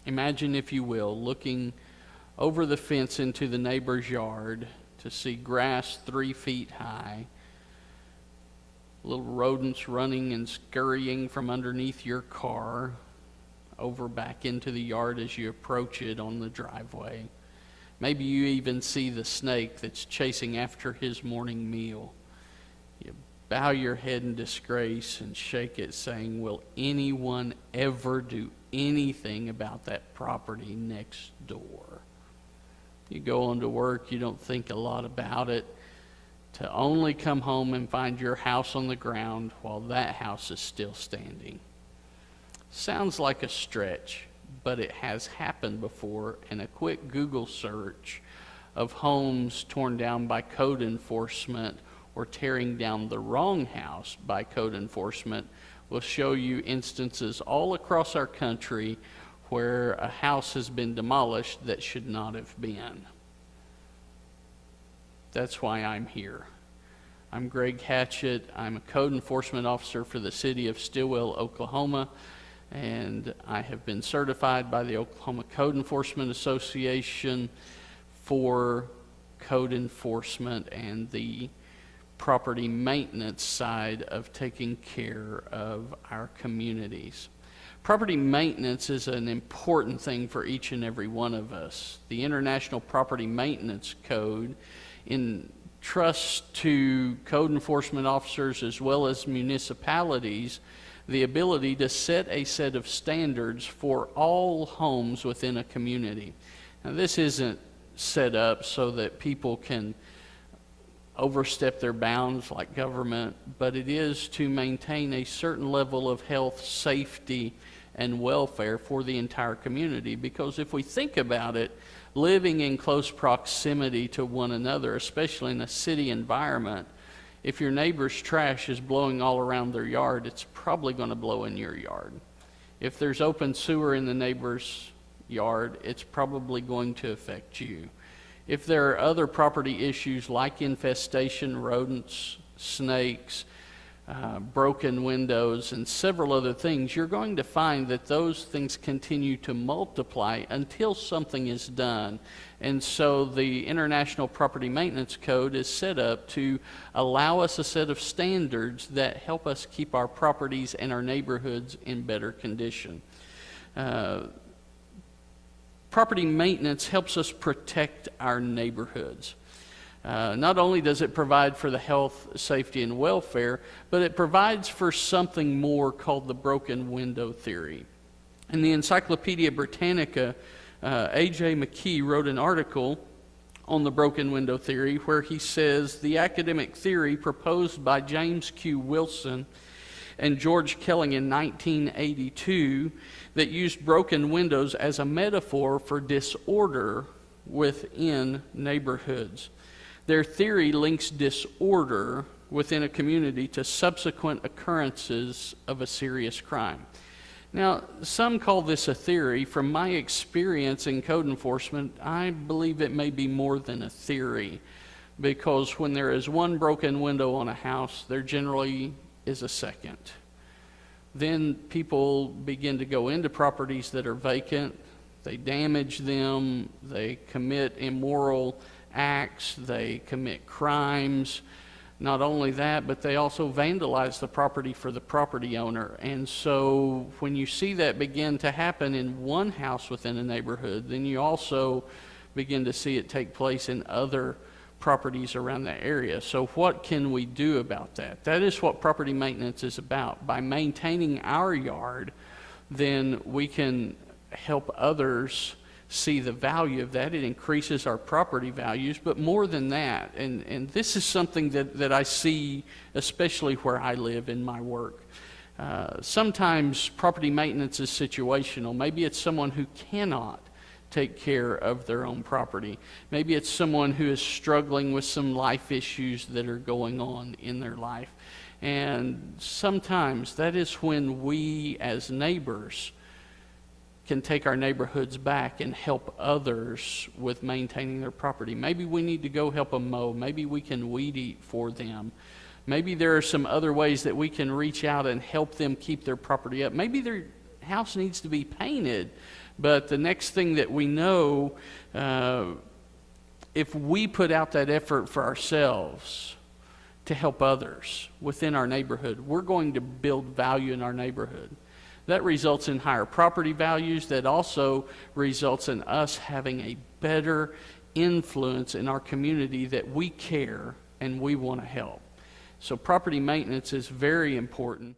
Imagine, if you will, looking over the fence into the neighbor's yard to see grass 3 feet high, little rodents running and scurrying from underneath your car over back into the yard as you approach it on the driveway. Maybe you even see the snake that's chasing after his morning meal. You bow your head in disgrace and shake it, saying, will anyone ever do anything about that property next door? You go on to work, you don't think a lot about it, to only come home and find your house on the ground while that house is still standing. Sounds like a stretch, but it has happened before, and a quick Google search of homes torn down by code enforcement or tearing down the wrong house by code enforcement will show you instances all across our country where a house has been demolished that should not have been. That's why I'm here. I'm Greg Hatchett. I'm a code enforcement officer for the city of Stilwell, Oklahoma, and I have been certified by the Oklahoma Code Enforcement Association for code enforcement and the property maintenance side of taking care of our communities. Property maintenance is an important thing for each and every one of us. The International Property Maintenance Code entrusts to code enforcement officers as well as municipalities the ability to set a set of standards for all homes within a community. Now, this isn't set up so that people can overstep their bounds like government, but it is to maintain a certain level of health, safety, and welfare for the entire community. Because if we think about it, living in close proximity to one another, especially in a city environment, if your neighbor's trash is blowing all around their yard, it's probably going to blow in your yard. If there's open sewer in the neighbor's yard, it's probably going to affect you. If there are other property issues like infestation, rodents, snakes, broken windows, and several other things, you're going to find that those things continue to multiply until something is done. And so the International Property Maintenance Code is set up to allow us a set of standards that help us keep our properties and our neighborhoods in better condition. Property maintenance helps us protect our neighborhoods. Not only does it provide for the health, safety, and welfare, but it provides for something more called the broken window theory. In the Encyclopedia Britannica, A.J. McKee wrote an article on the broken window theory where he says the academic theory proposed by James Q. Wilson and George Kelling in 1982 that used broken windows as a metaphor for disorder within neighborhoods. Their theory links disorder within a community to subsequent occurrences of a serious crime. Now, some call this a theory. From my experience in code enforcement, I believe it may be more than a theory, because when there is one broken window on a house, there generally is a second. Then people begin to go into properties that are vacant, they damage them, they commit immoral acts, they commit crimes. Not only that, but they also vandalize the property for the property owner. And so when you see that begin to happen in one house within a neighborhood, then you also begin to see it take place in other properties around that area. So what can we do about that? That is what property maintenance is about. By maintaining our yard, then we can help others see the value of that. It increases our property values, but more than that, and this is something that I see especially where I live in my work. Sometimes property maintenance is situational. Maybe it's someone who cannot take care of their own property. Maybe it's someone who is struggling with some life issues that are going on in their life. And sometimes that is when we as neighbors can take our neighborhoods back and help others with maintaining their property. Maybe we need to go help them mow. Maybe we can weed eat for them. Maybe there are some other ways that we can reach out and help them keep their property up. Maybe they're house needs to be painted. But the next thing that we know, if we put out that effort for ourselves to help others within our neighborhood, we're going to build value in our neighborhood. That results in higher property values. That also results in us having a better influence in our community that we care and we want to help. So property maintenance is very important.